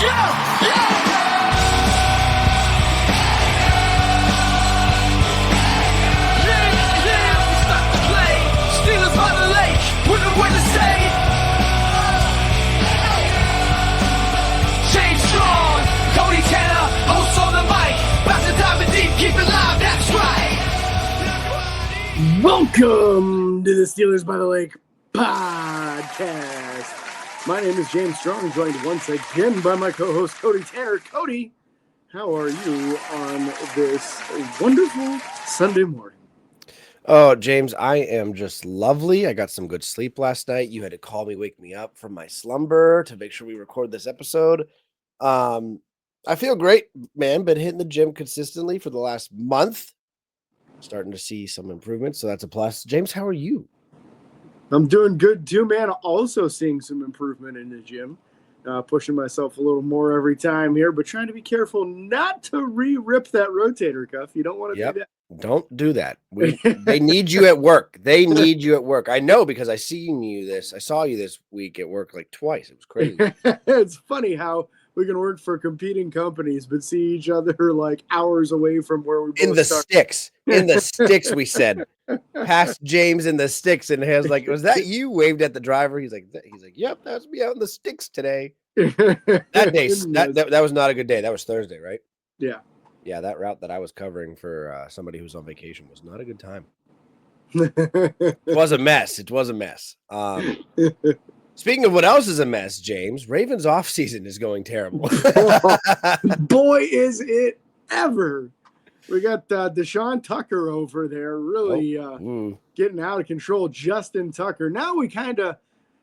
Yeah, yeah. Yeah, yeah, we start to play. Steelers by the lake, with a word to say. James Strong, Cody Tanner, host on the mic. About to dive in deep, keep it live, that's right. Welcome to the Steelers by the Lake podcast. My name is James Strong, joined once again by my co-host Cody Tanner. Cody, how are you on this wonderful Sunday morning? Oh, James, I am just lovely. I got some good sleep last night. You had to call me, wake me up from my slumber to make sure we record this episode. I feel great, man. Been hitting the gym consistently for the last month. Starting to see some improvements, so that's a plus. James, how are you? I'm doing good too, man. Also seeing some improvement in the gym. Pushing myself a little more every time here, but trying to be careful not to re-rip that rotator cuff. You don't want to do that. Don't do that. They need you at work. They need you at work. I know because I saw you this week at work like twice. It was crazy. It's funny how we can work for competing companies but see each other like hours away from where we both in the start. sticks. In the sticks, we said. Past James in the sticks, and has like, was that you? Waved at the driver. He's like, yep, that's me out in the sticks today. That day, that was not a good day. That was Thursday, right? Yeah, that route that I was covering for somebody who's on vacation was not a good time. It was a mess. Speaking of what else is a mess, James, Ravens offseason is going terrible. Boy, is it ever. We got Deshaun Tucker over there really getting out of control. Justin Tucker. Now we kind of,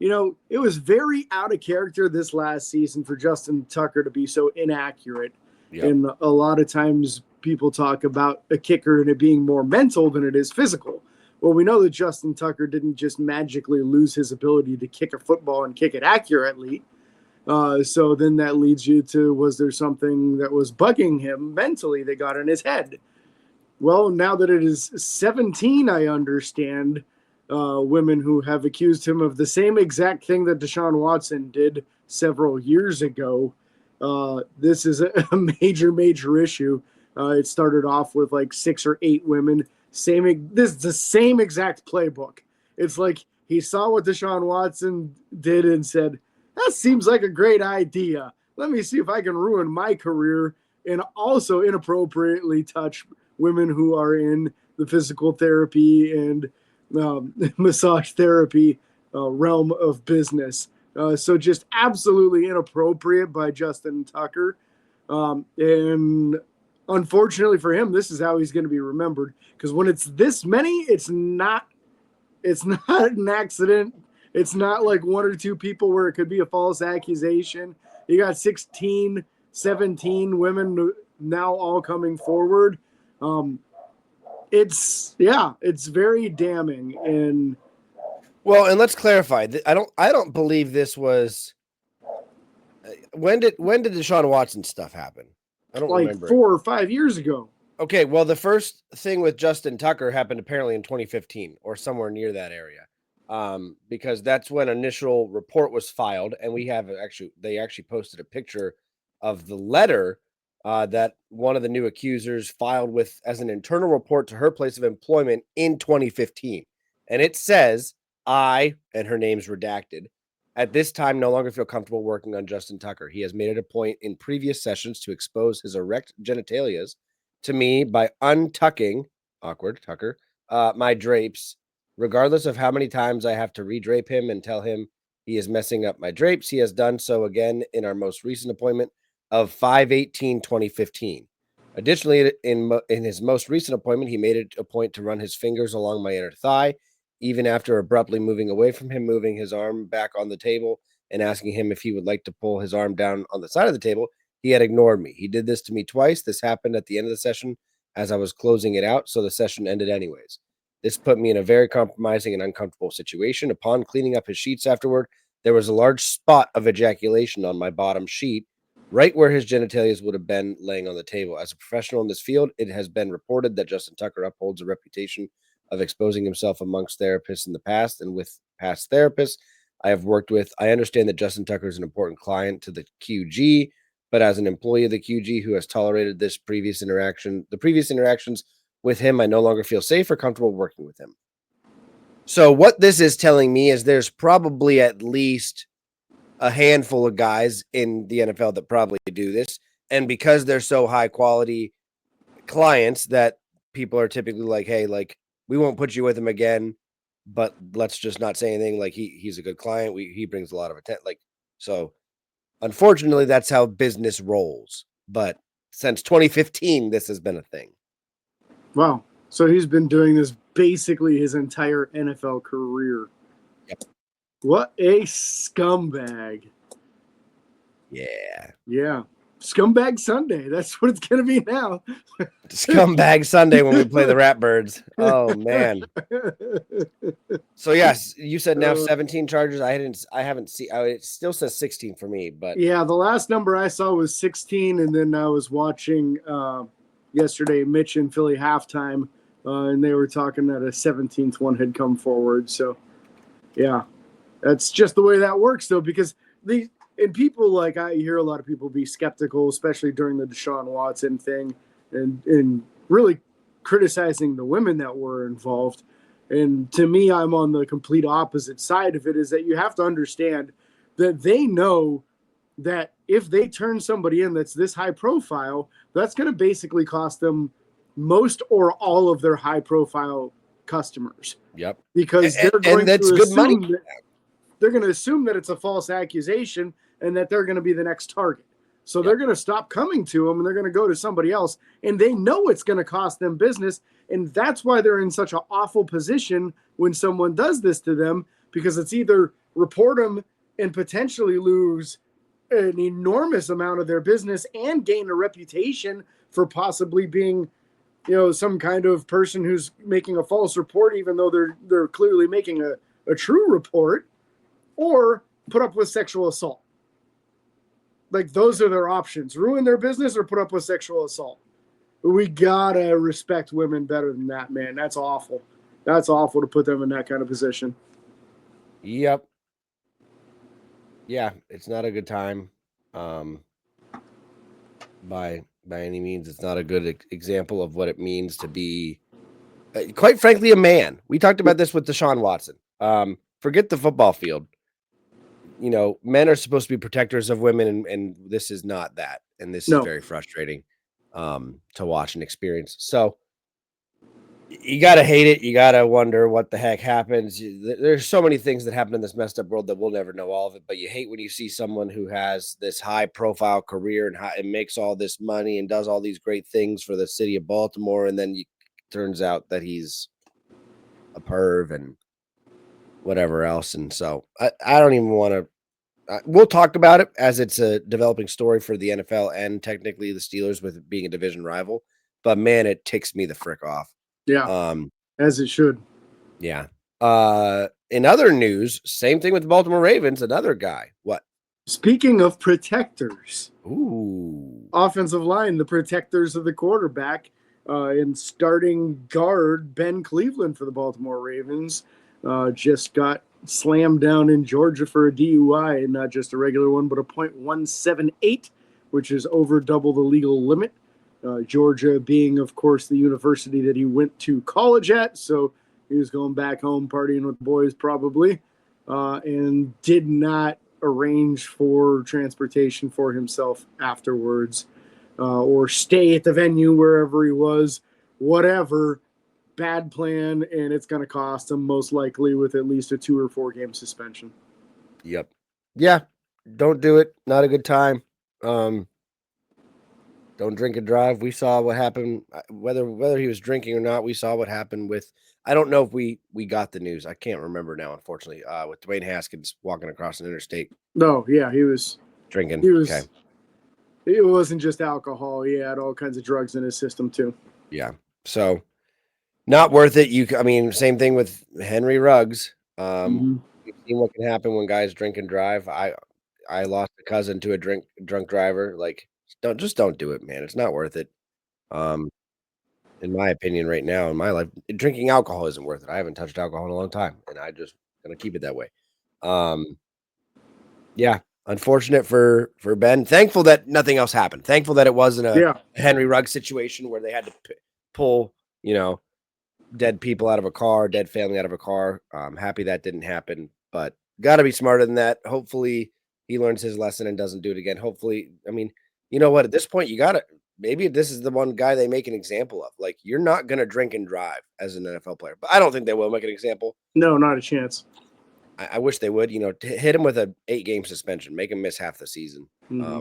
it was very out of character this last season for Justin Tucker to be so inaccurate. Yep. And a lot of times people talk about a kicker and it being more mental than it is physical. Well, we know that Justin Tucker didn't just magically lose his ability to kick a football and kick it accurately. So then that leads you to, was there something that was bugging him mentally that got in his head? Well, now that it is 17, I understand women who have accused him of the same exact thing that Deshaun Watson did several years ago. This is a major issue. It started off with like 6 or 8 women. This is the same exact playbook. It's like he saw what Deshaun Watson did and said, that seems like a great idea. Let me see if I can ruin my career and also inappropriately touch women who are in the physical therapy and massage therapy realm of business. So just absolutely inappropriate by Justin Tucker. And unfortunately for him, this is how he's going to be remembered. Because when it's this many, it's not an accident. It's not like 1 or 2 people where it could be a false accusation. You got 16, 17 women now all coming forward. It's very damning. And well, and let's clarify. I don't believe this was. When did Deshaun Watson stuff happen? I don't remember. 4 or 5 years ago. Okay, well, the first thing with Justin Tucker happened apparently in 2015 or somewhere near that area. Because that's when initial report was filed, and they actually posted a picture of the letter that one of the new accusers filed with as an internal report to her place of employment in 2015. And it says, and her name's redacted, at this time no longer feel comfortable working on Justin Tucker. He has made it a point in previous sessions to expose his erect genitalias to me by untucking, awkward Tucker, my drapes. Regardless of how many times I have to redrape him and tell him he is messing up my drapes, he has done so again in our most recent appointment of 5/18/2015. Additionally, in his most recent appointment, he made it a point to run his fingers along my inner thigh, even after abruptly moving away from him, moving his arm back on the table and asking him if he would like to pull his arm down on the side of the table. He had ignored me. He did this to me twice. This happened at the end of the session as I was closing it out, so the session ended anyways. This put me in a very compromising and uncomfortable situation. Upon cleaning up his sheets afterward, there was a large spot of ejaculation on my bottom sheet, right where his genitalias would have been laying on the table. As a professional in this field, it has been reported that Justin Tucker upholds a reputation of exposing himself amongst therapists in the past and with past therapists I have worked with. I understand that Justin Tucker is an important client to the QG, but as an employee of the QG who has tolerated the previous interactions with him, I no longer feel safe or comfortable working with him. So what this is telling me is there's probably at least a handful of guys in the NFL that probably do this. And because they're so high quality clients that people are typically like, hey, like, we won't put you with him again, but let's just not say anything. Like he's a good client. He brings a lot of attention. Like, so unfortunately, that's how business rolls. But since 2015, this has been a thing. Wow. So he's been doing this basically his entire NFL career. Yep. What a scumbag. Yeah. Yeah. Scumbag Sunday. That's what it's going to be now. Scumbag Sunday when we play the Ratbirds. Oh, man. So, yes, you said now 17 charges. I haven't seen. It still says 16 for me, but yeah, the last number I saw was 16, and then I was watching yesterday Mitch and Philly halftime, and they were talking that a 17th one had come forward. So, yeah, that's just the way that works, though, because people, like, I hear a lot of people be skeptical, especially during the Deshaun Watson thing, and really criticizing the women that were involved. And to me, I'm on the complete opposite side of it, is that you have to understand that they know that if they turn somebody in that's this high profile, that's going to basically cost them most or all of their high profile customers. Yep. Because they're going and that's to good money. They're going to assume that it's a false accusation and that they're going to be the next target. So they're going to stop coming to them and they're going to go to somebody else. And they know it's going to cost them business. And that's why they're in such an awful position when someone does this to them, because it's either report them and potentially lose an enormous amount of their business and gain a reputation for possibly being, some kind of person who's making a false report, even though they're clearly making a true report, or put up with sexual assault. Like, those are their options: ruin their business or put up with sexual assault. We gotta respect women better than that, man. That's awful. That's awful to put them in that kind of position. Yep. Yeah, it's not a good time. By any means, it's not a good example of what it means to be, quite frankly, a man. We talked about this with Deshaun Watson. Forget the football field. Men are supposed to be protectors of women, and this is not that. And this is very frustrating to watch and experience. So you got to hate it. You got to wonder what the heck happens. There's so many things that happen in this messed up world that we'll never know all of it. But you hate when you see someone who has this high profile career and makes all this money and does all these great things for the city of Baltimore. And then turns out that he's a perv and whatever else. And so I don't even want to. We'll talk about it as it's a developing story for the NFL and technically the Steelers with being a division rival. But man, it ticks me the frick off. Yeah. As it should. Yeah. In other news, same thing with the Baltimore Ravens. Another guy. What? Speaking of protectors. Ooh. Offensive line, the protectors of the quarterback, and starting guard Ben Cleveland for the Baltimore Ravens just got slammed down in Georgia for a DUI, and not just a regular one, but a .178, which is over double the legal limit. Georgia being, of course, the university that he went to college at, so he was going back home partying with the boys probably, and did not arrange for transportation for himself afterwards, or stay at the venue wherever he was, whatever. Bad plan, and it's going to cost him most likely with at least a 2 or 4 game suspension. Yep. Yeah. Don't do it. Not a good time. Don't drink and drive. We saw what happened, whether he was drinking or not. We saw what happened with. I don't know if we got the news. I can't remember now, unfortunately. With Dwayne Haskins walking across an interstate. No, yeah, he was drinking. He was. Okay. It wasn't just alcohol. He had all kinds of drugs in his system too. Yeah. So, not worth it. Same thing with Henry Ruggs. You've seen what can happen when guys drink and drive. I lost a cousin to a drunk driver. Like, don't do it, man. It's not worth it. In my opinion, right now in my life, drinking alcohol isn't worth it. I haven't touched alcohol in a long time, and I just gonna keep it that way. Yeah, Unfortunate for Ben. Thankful that nothing else happened. Thankful that it wasn't a Yeah. Henry Ruggs situation where they had to pull, dead people out of a car, dead family out of a car. I'm happy that didn't happen, but got to be smarter than that. Hopefully he learns his lesson and doesn't do it again. Hopefully, I mean, you know what? At this point, you got to, maybe this is the one guy they make an example of. Like, you're not going to drink and drive as an NFL player, but I don't think they will make an example. No, not a chance. I wish they would, hit him with a 8-game suspension, make him miss half the season. Mm-hmm.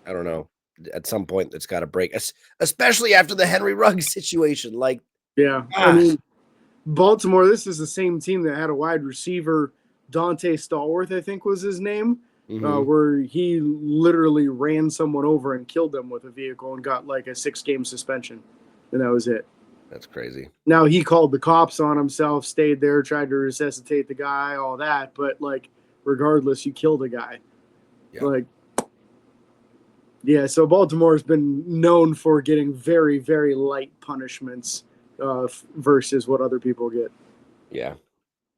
I don't know. At some point, it's got to break, especially after the Henry Ruggs situation. Like, yeah, I mean, Baltimore, this is the same team that had a wide receiver, Dante Stallworth, I think was his name, where he literally ran someone over and killed them with a vehicle and got like a 6-game suspension. And that was it. That's crazy. Now, he called the cops on himself, stayed there, tried to resuscitate the guy, all that. But, like, regardless, you killed a guy. Yeah. Like, yeah, so Baltimore's been known for getting very, very light punishments versus what other people get. Yeah.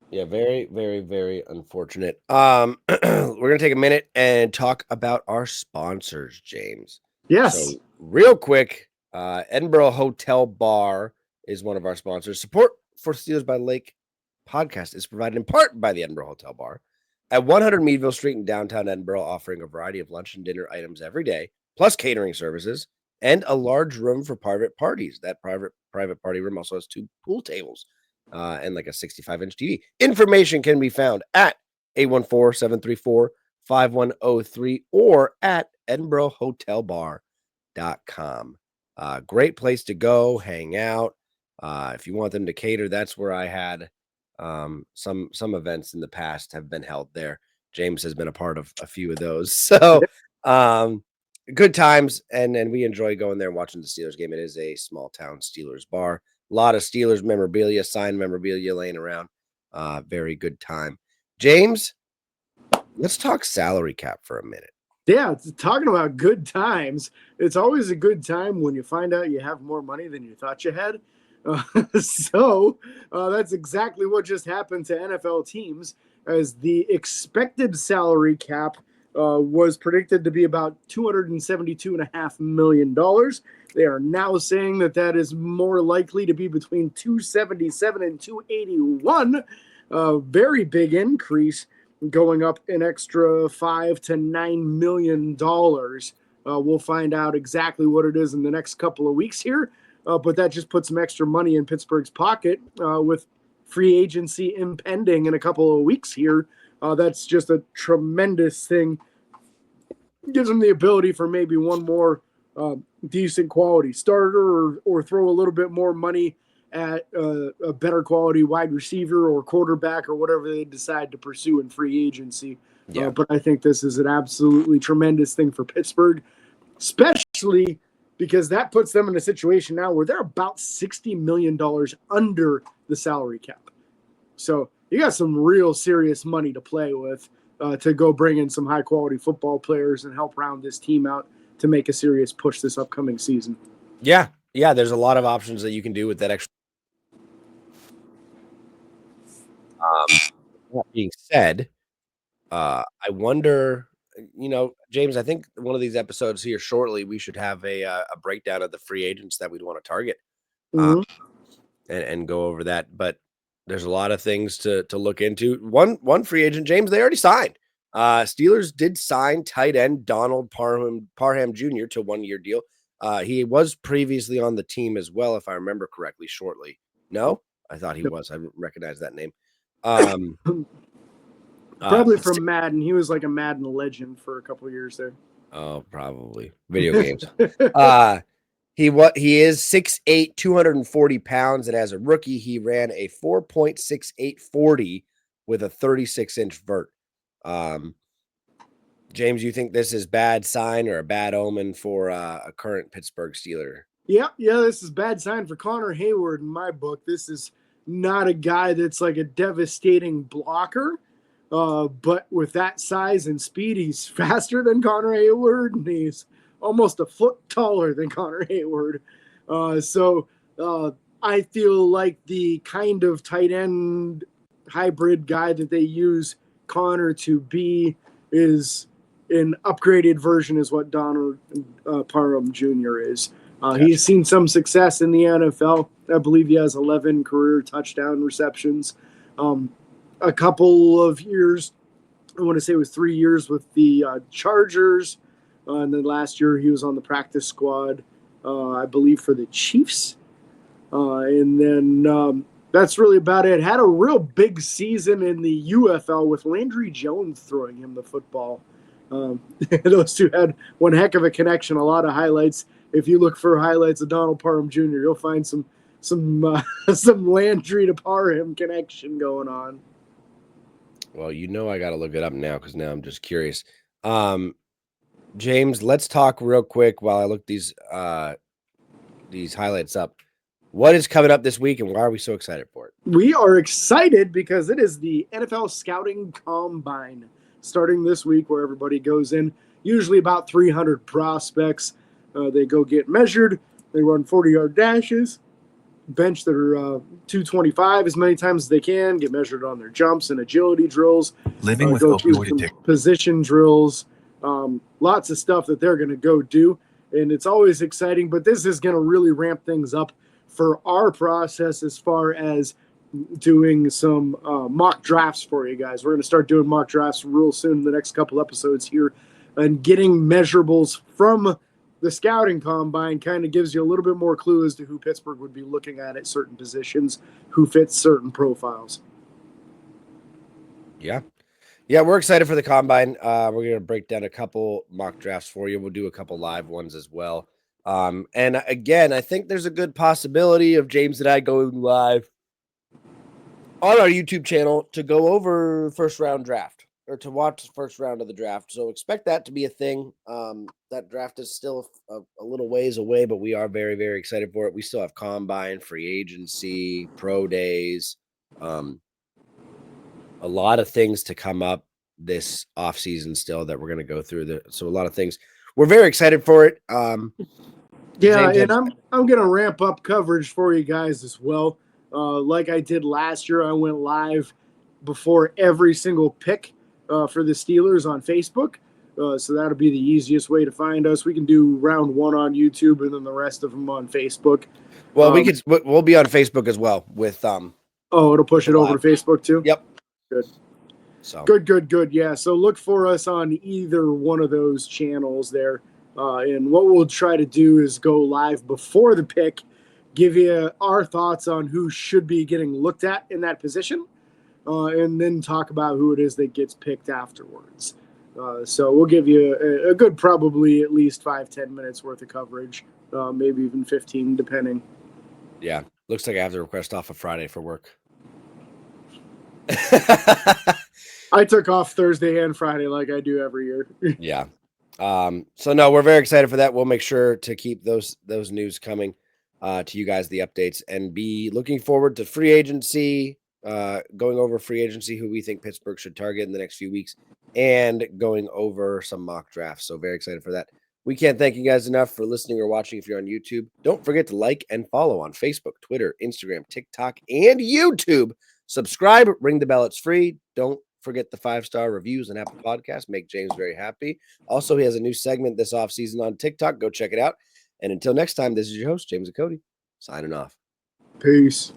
Yeah, very, very, very unfortunate. We're going to take a minute and talk about our sponsors, James. Yes. So, real quick, Edinburgh Hotel Bar is one of our sponsors. Support for Steelers by the Lake podcast is provided in part by the Edinburgh Hotel Bar at 100 Meadville Street in downtown Edinburgh, offering a variety of lunch and dinner items every day, plus catering services and a large room for private parties. That private party room also has 2 pool tables and like a 65-inch TV. Information can be found at 814-734-5103 or at edinburghhotelbar.com. Great place to go, hang out. If you want them to cater, that's where I had some events in the past have been held there. James has been a part of a few of those. So good times, and we enjoy going there and watching the Steelers game. It is a small town Steelers bar. A lot of Steelers memorabilia, signed memorabilia laying around. Very good time. James, let's talk salary cap for a minute. Yeah, talking about good times. It's always a good time when you find out you have more money than you thought you had. So that's exactly what just happened to NFL teams, as the expected salary cap was predicted to be about $272.5 million. They are now saying that is more likely to be between 277 and 281. Very big increase, going up an extra $5 to $9 million. We'll find out exactly what it is in the next couple of weeks here. But that just puts some extra money in Pittsburgh's pocket with free agency impending in a couple of weeks here. That's just a tremendous thing. Gives them the ability for maybe one more decent quality starter or throw a little bit more money at a better quality wide receiver or quarterback or whatever they decide to pursue in free agency. Yeah. But I think this is an absolutely tremendous thing for Pittsburgh, especially because that puts them in a situation now where they're about $60 million under the salary cap. So you got some real serious money to play with to go bring in some high-quality football players and help round this team out to make a serious push this upcoming season. Yeah, there's a lot of options that you can do with that extra. That being said, I wonder, James, I think one of these episodes here shortly, we should have a breakdown of the free agents that we'd want to target and go over that. But there's a lot of things to look into. One free agent, James, they already signed. Steelers did sign tight end Donald Parham Jr. to 1-year deal. He was previously on the team as well, if I remember correctly, shortly. No? I thought he was. I recognize that name. Probably from Madden. He was like a Madden legend for a couple of years there. Oh, probably video games. He is 6'8", 240 pounds, and as a rookie, he ran a 4.6840 with a 36-inch vert. James, you think this is bad sign or a bad omen for a current Pittsburgh Steeler? Yeah, this is bad sign for Connor Hayward in my book. This is not a guy that's like a devastating blocker. But with that size and speed, he's faster than Connor Hayward, and he's almost a foot taller than Connor Hayward. So I feel like the kind of tight end hybrid guy that they use Connor to be is an upgraded version is what Donald Parham Jr. is. Gotcha. He's seen some success in the NFL. I believe he has 11 career touchdown receptions. A couple of years, I want to say it was 3 years with the Chargers. And then last year he was on the practice squad, I believe, for the Chiefs. And then that's really about it. Had a real big season in the UFL with Landry Jones throwing him the football. Those two had one heck of a connection, a lot of highlights. If you look for highlights of Donald Parham Jr., you'll find some Landry to Parham connection going on. Well, I got to look it up now because now I'm just curious. James, let's talk real quick while I look these highlights up. What is coming up this week, and why are we so excited for it? We are excited because it is the NFL Scouting Combine starting this week, where everybody goes in, usually about 300 prospects. They go get measured. They run 40-yard dashes, bench their 225 as many times as they can, get measured on their jumps and agility drills, Living with go through opioid addiction. position drills, lots of stuff that they're going to go do. And it's always exciting, but this is going to really ramp things up for our process as far as doing some mock drafts for you guys. We're going to start doing mock drafts real soon in the next couple episodes here, and getting measurables from the scouting combine kind of gives you a little bit more clue as to who Pittsburgh would be looking at certain positions, who fits certain profiles. Yeah, we're excited for the combine. We're going to break down a couple mock drafts for you. We'll do a couple live ones as well. And again, I think there's a good possibility of James and I going live on our YouTube channel to go over first round draft, or to watch the first round of the draft. So expect that to be a thing. That draft is still a little ways away, but we are very, very excited for it. We still have combine, free agency, pro days, a lot of things to come up this off season still that we're going to go through. So a lot of things. We're very excited for it. Yeah, and I'm going to ramp up coverage for you guys as well. Like I did last year, I went live before every single pick for the Steelers on Facebook. So that'll be the easiest way to find us. We can do round one on YouTube and then the rest of them on Facebook. Well, we'll be on Facebook as well with it'll push it over to Facebook too? Yep. Good. So Good. Yeah. So look for us on either one of those channels there. And what we'll try to do is go live before the pick, give you our thoughts on who should be getting looked at in that position, and then talk about who it is that gets picked afterwards. So we'll give you a good, probably at least 5-10 minutes worth of coverage, maybe even 15, depending. Yeah. Looks like I have to request off a Friday for work. I took off Thursday and Friday like I do every year. Yeah. So no, we're very excited for that. We'll make sure to keep those news coming to you guys, the updates, and be looking forward to free agency, going over free agency, who we think Pittsburgh should target in the next few weeks, and going over some mock drafts. So very excited for that. We can't thank you guys enough for listening or watching. If you're on YouTube, don't forget to like and follow on Facebook, Twitter, Instagram, TikTok, and YouTube. Subscribe, ring the bell. It's free. Don't forget the 5-star reviews and Apple Podcasts. Make James very happy. Also, he has a new segment this offseason on TikTok. Go check it out. And until next time, this is your host, James and Cody, signing off. Peace.